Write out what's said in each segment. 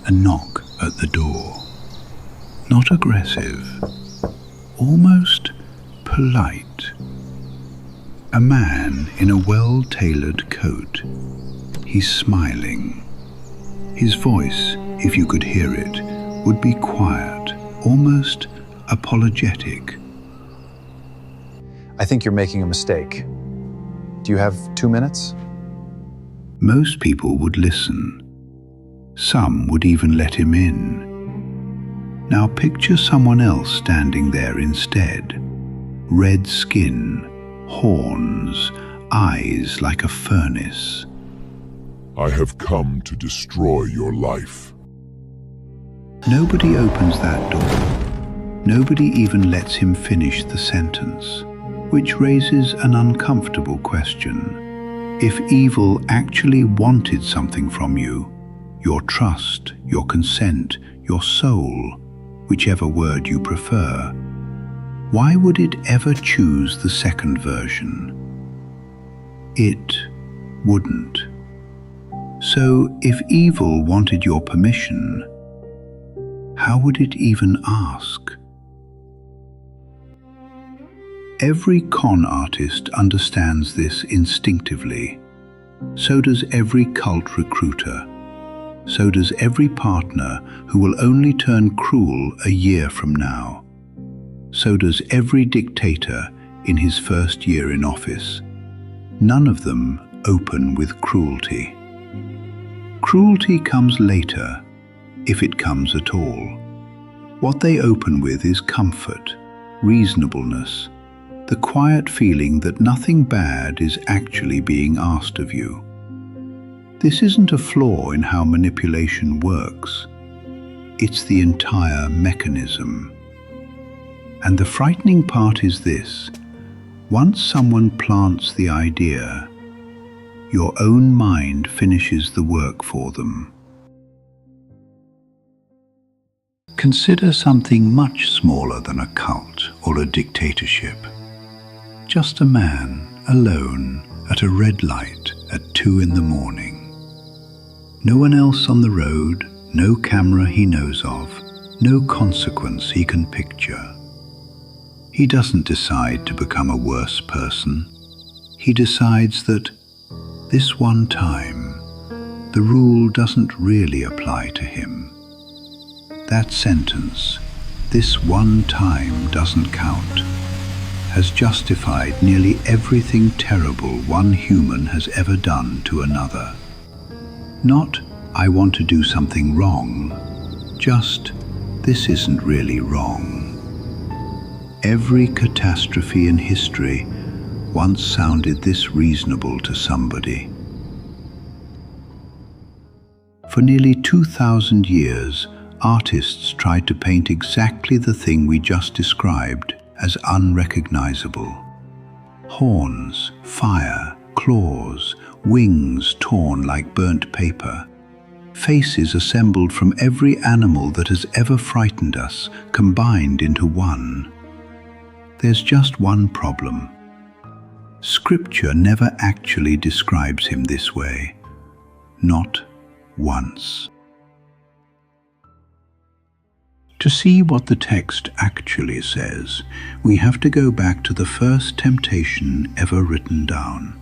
a knock at the door. Not aggressive, almost polite. A man in a well-tailored coat. He's smiling. His voice, if you could hear it, would be quiet, almost apologetic. I think you're making a mistake. Do you have 2 minutes? Most people would listen. Some would even let him in. Now picture someone else standing there instead. Red skin, horns, eyes like a furnace. I have come to destroy your life. Nobody opens that door. Nobody even lets him finish the sentence, which raises an uncomfortable question. If evil actually wanted something from you, your trust, your consent, your soul, whichever word you prefer, why would it ever choose the second version? It wouldn't. So if evil wanted your permission, how would it even ask? Every con artist understands this instinctively. So does every cult recruiter. So does every partner who will only turn cruel a year from now. So does every dictator in his first year in office. None of them open with cruelty. Cruelty comes later, if it comes at all. What they open with is comfort, reasonableness, the quiet feeling that nothing bad is actually being asked of you. This isn't a flaw in how manipulation works. It's the entire mechanism. And the frightening part is this: once someone plants the idea, your own mind finishes the work for them. Consider something much smaller than a cult or a dictatorship. Just a man, alone, at a red light at 2 in the morning. No one else on the road, no camera he knows of, no consequence he can picture. He doesn't decide to become a worse person. He decides that this one time, the rule doesn't really apply to him. That sentence, this one time doesn't count, has justified nearly everything terrible one human has ever done to another. Not, I want to do something wrong, just, this isn't really wrong. Every catastrophe in history once sounded this reasonable to somebody. For nearly 2,000 years, artists tried to paint exactly the thing we just described as unrecognizable. Horns, fire, claws, wings torn like burnt paper, faces assembled from every animal that has ever frightened us, combined into one. There's just one problem. Scripture never actually describes him this way. Not once. To see what the text actually says, we have to go back to the first temptation ever written down.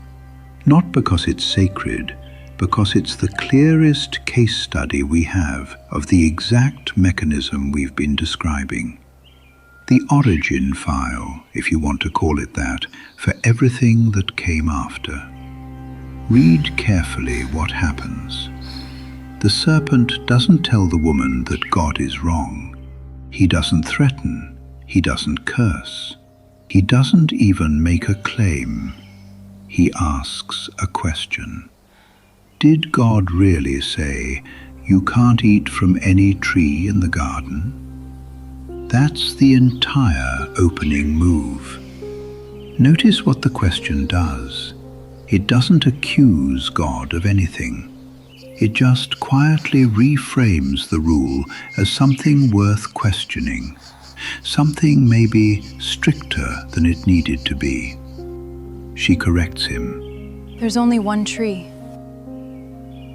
Not because it's sacred, because it's the clearest case study we have of the exact mechanism we've been describing. The origin file, if you want to call it that, for everything that came after. Read carefully what happens. The serpent doesn't tell the woman that God is wrong. He doesn't threaten. He doesn't curse. He doesn't even make a claim. He asks a question. Did God really say, "You can't eat from any tree in the garden"? That's the entire opening move. Notice what the question does. It doesn't accuse God of anything. It just quietly reframes the rule as something worth questioning, something maybe stricter than it needed to be. She corrects him. There's only one tree.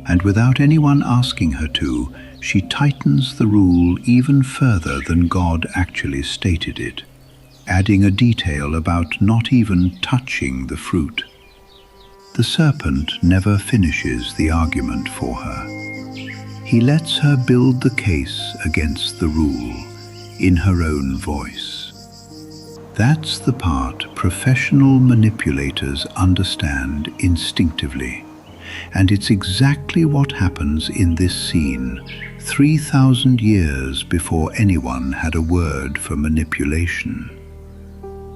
and without anyone asking her to, she tightens the rule even further than God actually stated it, adding a detail about not even touching the fruit. The serpent never finishes the argument for her. He lets her build the case against the rule in her own voice. That's the part professional manipulators understand instinctively. And it's exactly what happens in this scene, 3,000 years before anyone had a word for manipulation.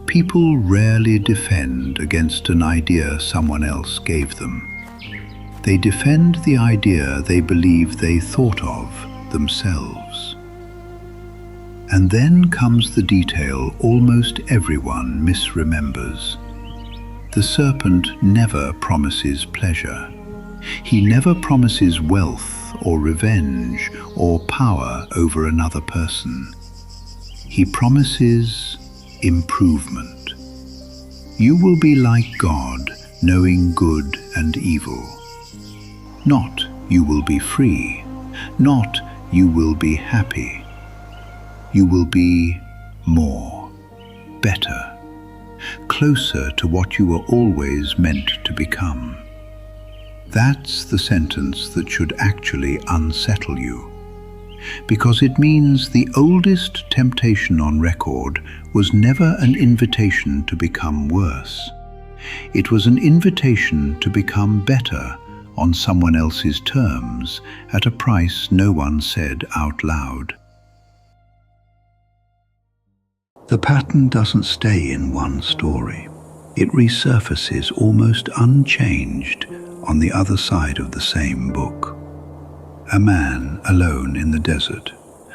People rarely defend against an idea someone else gave them. They defend the idea they believe they thought of themselves. And then comes the detail almost everyone misremembers. The serpent never promises pleasure. He never promises wealth or revenge or power over another person. He promises improvement. You will be like God, knowing good and evil. Not you will be free, not you will be happy. You will be more, better, closer to what you were always meant to become. That's the sentence that should actually unsettle you, because it means the oldest temptation on record was never an invitation to become worse. It was an invitation to become better on someone else's terms at a price no one said out loud. The pattern doesn't stay in one story. It resurfaces almost unchanged on the other side of the same book. A man alone in the desert,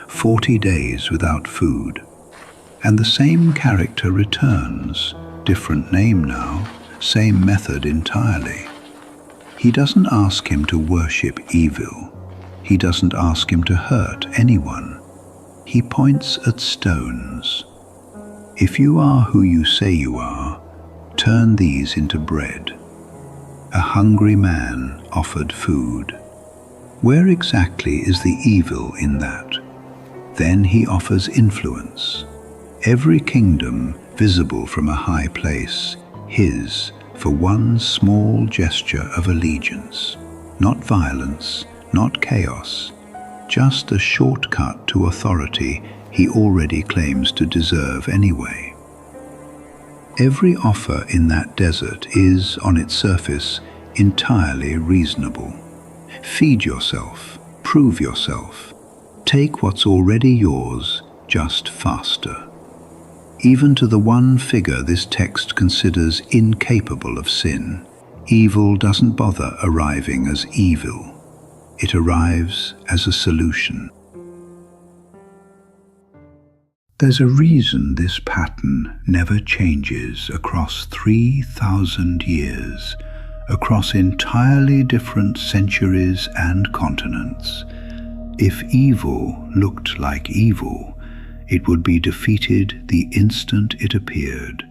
40 days without food, and the same character returns, different name now, same method entirely. He doesn't ask him to worship evil. He doesn't ask him to hurt anyone. He points at stones. If you are who you say you are, turn these into bread. A hungry man offered food. Where exactly is the evil in that? Then he offers influence. Every kingdom visible from a high place, his, for one small gesture of allegiance. Not violence, not chaos, just a shortcut to authority he already claims to deserve anyway. Every offer in that desert is, on its surface, entirely reasonable. Feed yourself, prove yourself, take what's already yours, just faster. Even to the one figure this text considers incapable of sin, evil doesn't bother arriving as evil. It arrives as a solution. There's a reason this pattern never changes across 3,000 years, across entirely different centuries and continents. If evil looked like evil, it would be defeated the instant it appeared.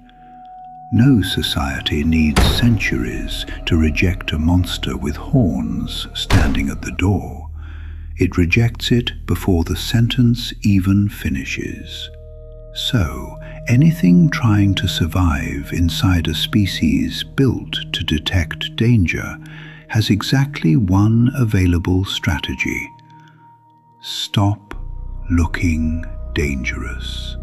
No society needs centuries to reject a monster with horns standing at the door. It rejects it before the sentence even finishes. So, anything trying to survive inside a species built to detect danger has exactly one available strategy: stop looking dangerous.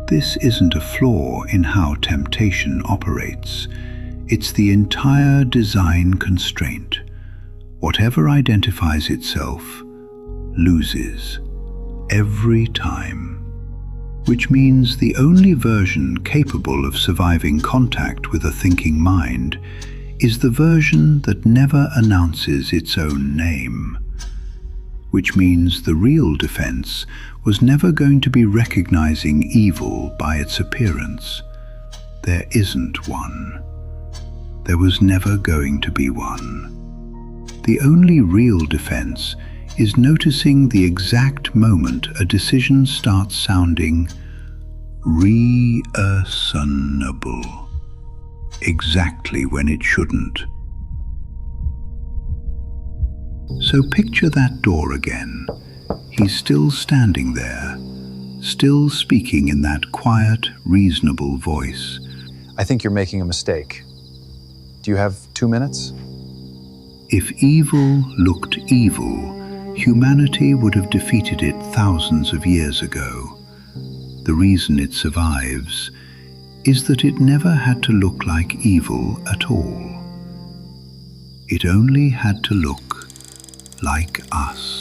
This isn't a flaw in how temptation operates. It's the entire design constraint. Whatever identifies itself loses every time. Which means the only version capable of surviving contact with a thinking mind is the version that never announces its own name. Which means the real defense was never going to be recognizing evil by its appearance. There isn't one. There was never going to be one. The only real defense is noticing the exact moment a decision starts sounding reasonable, exactly when it shouldn't. So picture that door again. He's still standing there, still speaking in that quiet, reasonable voice. I think you're making a mistake. Do you have 2 minutes? If evil looked evil, humanity would have defeated it thousands of years ago. The reason it survives is that it never had to look like evil at all. It only had to look like us.